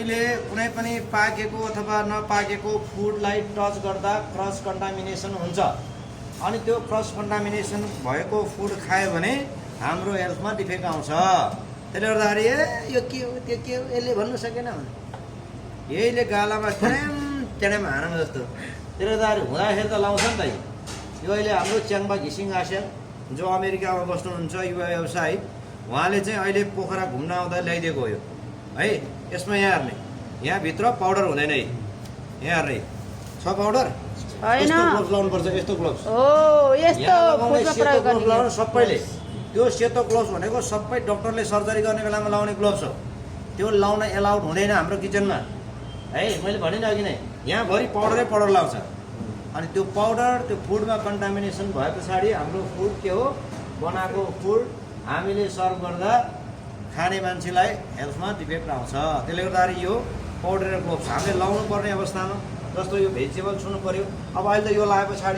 अहिले कुनै पनि पाकेको अथवा नपाकेको फुडलाई टच गर्दा क्रस कन्टामिनेसन हुन्छ अनि त्यो क्रस कन्टामिनेसन भएको फुड खायो भने हाम्रो हेल्थमा डिफेक्ट आउँछ। त्यसले गर्दाखेरि यो के हो त्यो के हो यसले भन्नु सकेन भने यहीले गालामा टेडेम हानम जस्तो। त्यसले गर्दाखेरि हुँदाखेरि त लाउँछ नि त। यो अहिले हाम्रो च्याङबा घिसिङ आस्याङ जो अमेरिकामा बस्नुहुन्छ युवा व्यवसायी, उहाँले चाहिँ अहिले पोखरा घुम्न आउँदा ल्याइदिएको हो यो है। यसमा यहाँ हेर्ने, यहाँभित्र पाउडर हुँदैन है, यहाँ हेर्ने छ पाउडर हैन ग्लोभ्स लाउनुपर्छ। यस्तो ग्लोभ्स हो यस्तो फुडमा प्रयोग गर्ने लाउनु सबैले। त्यो सेतो ग्लोभ्स भनेको सबै डक्टरले सर्जरी गर्ने बेलामा लाउने ग्लोभ्स हो। त्यो लाउन एलाउड हुँदैन हाम्रो किचनमा है। मैले भनेन अघि नै, यहाँभरि पाउडरै पाउडर लाउँछ। अनि त्यो पाउडर त्यो फुडमा कन्टामिनेसन भए पछाडि हाम्रो फुड के हो, बनाएको फुड हामीले सर्भ गर्दा खाने मान्छेलाई हेल्थमा डिफेक्ट आउँछ। त्यसले गर्दाखेरि यो पाउडर र ग्लोभ्स हामीले लाउनु पर्ने अवस्थामा, जस्तो यो भेजिटेबल छुनु पर्यो। अब अहिले त यो लाए पछाडि